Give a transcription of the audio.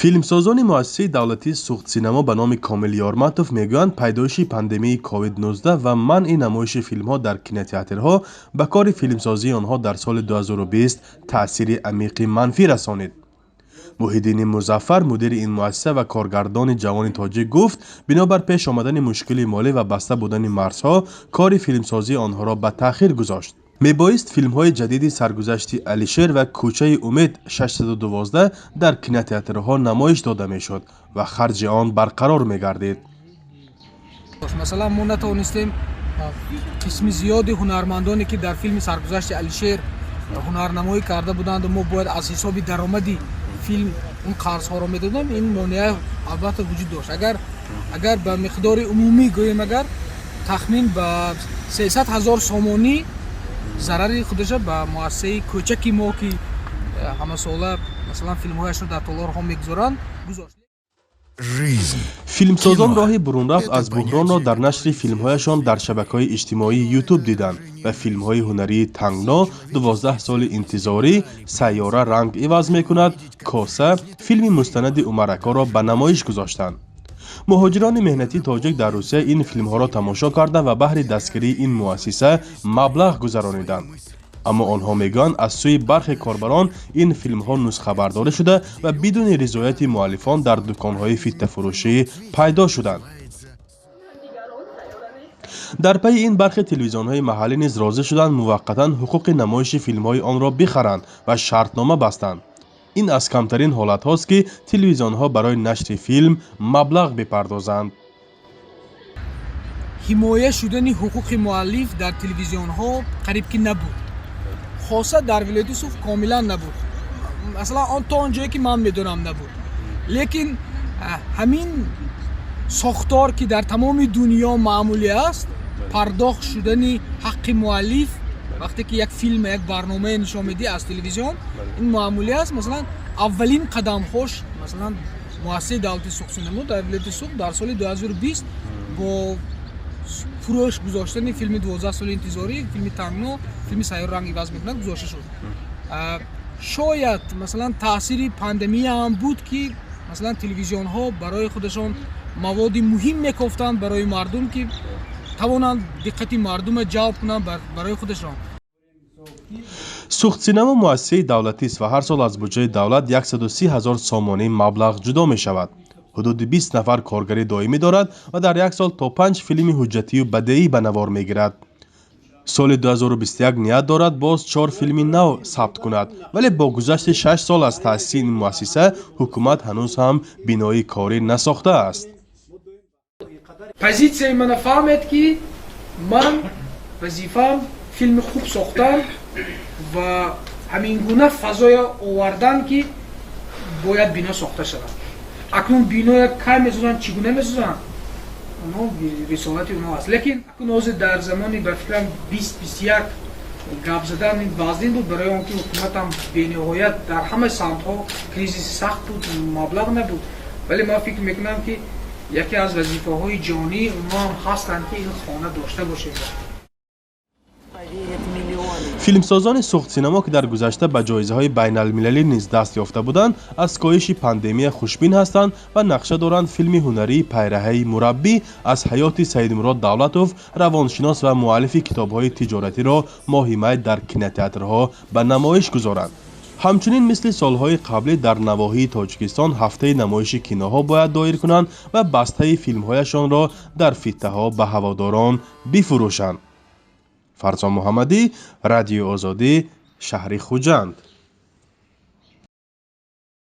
филмсозони муассисаи давлатии суғдсинамо ба номи Комил Ёрматов мегӯянд пайдоиши пандемияи COVID-19 ва манъи намоиши филмҳо дар кинотеатрҳо ба кори филмсозии онҳо дар соли 2020 таъсири амиқи манфӣ расонид. Муҳиддини Музаффар, мудири ин муассиса ва коргардони ҷавони тоҷик гуфт, бинобар пеш омадани мушкили молӣ ва баста будани марзҳо кори филмсозии онҳоро ба таъхир гузошт. мебоист филмҳои ҷадиди саргузашти Алишер ва Кӯчаи умед 612 дар кинотеатрҳо намоиш дода мешуд ва харҷи он барқарор мегардид. масалан мо натавонистем қисми зиёди ҳунармандоне ки дар филми саргузашти Алишер ҳунарнамоӣ карда буданд, мо бояд аз ҳисоби даромади филм он қарзҳоро медодем. ин монеа албатта вуҷуд дошт. агар ба миқдори умумӣ гӯем, агар тахмин ба 300 000 сомонӣ зарари худаш ба муассисаи Кӯчаки мо ки ҳамасола масалан филмҳояшро дар толорҳо мегузоранд гузошт. филмсозон роҳи бурунрафт аз буҳронро дар нашри филмҳояшон дар шабакаҳои иҷтимоии YouTube диданд ва филмҳои ҳунарии Тангно, 12 соли интизорӣ, Сайёра ранг иваз мекунад, Коса, филми мустанади Умаракоро ба намоиш гузоштанд. муҳоҷирони меҳнатии тоҷик дар Русия ин филмҳоро тамошо карда ва баҳри дастгирии ин муассиса маблағ гузарониданд. аммо онҳо мегӯянд аз сӯи бархе корбарон ин филмҳо нусхабардорӣ шуда ва бидуни ризояти муаллифон дар дуконҳои фиттафурӯшӣ пайдо шуданд. дар пайи ин бархе телевизионҳои маҳаллӣ низ розӣ шуданд муваққатан ҳуқуқи намоиши филмҳои онро бихаранд ва шартнома бастанд. ин аз камтарин ҳолатҳост ки телевизионҳо барои нашри филм маблағ бипардозанд. ҳимоя шудани ҳуқуқи муаллиф дар телевизионҳо қариб ки набуд. хоса дар вилояти Суғд комилан набуд. масалан он то он ҷое ки ман медонам набуд. лекин ҳамин сохтор ки дар тамоми дунё маъмулӣ аст, пардохт шудани ҳаққи муаллиф вақте ки як филм як барномае нишон медиҳӣ аз телевизион, ин маъмулӣ аст. масалан аввалин қадамҳош масалан муассисаи давлати суғдсинамо дар вилояти Суғд дар соли 2020 бо фурӯш гузоштани филми 12 соли интизорӣ, филми Тангно, филми Сайёра ранг иваз мекунад гузошта шуд. шояд масалан таъсири пандемия ҳам буд ки масалан телевизионҳо барои худашон маводи муҳим мекофтанд барои мардум ки тавонанд диққати мардума ҷалб кунанд барои худашон. суғдсинамо муассисаи давлатист ва ҳар сол аз буҷаи давлат 130 000 сомонӣ маблағ ҷудо мешавад. ҳудуди 20 нафар коргари доимӣ дорад ва дар як сол то 5 филми ҳуҷҷатию бадеӣ ба навор мегирад. соли 2021 ният дорад боз 4 филми нав сабт кунад, вале бо гузашти 6 сол аз таъсиси ин муассиса ҳукумат ҳанӯз ҳам бинои корӣ насохтааст. позитсияи мана фаҳмед ки ман вазифаам филми хуб сохтан ва ҳамин гуна фазоя овардан ки бояд бино сохта шавад. акнун биноя кай месозанд, чӣ гуна месозанд, онҳо рисолати онҳо аст. лекин акнун ҳозир дар замони ба фикрам 20-21 гап задан вазнин буд, барои он ки ҳукуматам бениҳоят дар ҳамаи самтҳо кризиси сахт буд, маблағ набуд. вале ман фикр мекунам ки яке аз вазифаҳои ҷонӣ онҳо ҳам ҳастанд ки ин хона дошта бошед. филмсозони суғдсинамо ки дар гузашта ба ҷоизаҳои байналмилалӣ низ даст ёфта буданд, аз коҳиши пандемия хушбин ҳастанд ва нақша доранд филми ҳунарии Пайраҳаи мураббӣ аз ҳаёти Саидмурод Давлатов, равоншинос ва муаллифи китобҳои тиҷоратиро моҳи май дар кинотеатрҳо ба намоиш гузоранд. ҳамчунин мисли солҳои қаблӣ дар навоҳии Тоҷикистон ҳафтаи намоиши киноҳо бояд доир кунанд ва бастаи филмҳояшонро дар фиттаҳо ба ҳаводорон бифурӯшанд. фарзон Муҳаммадӣ, Радиои Озодӣ, шаҳри Хуҷанд.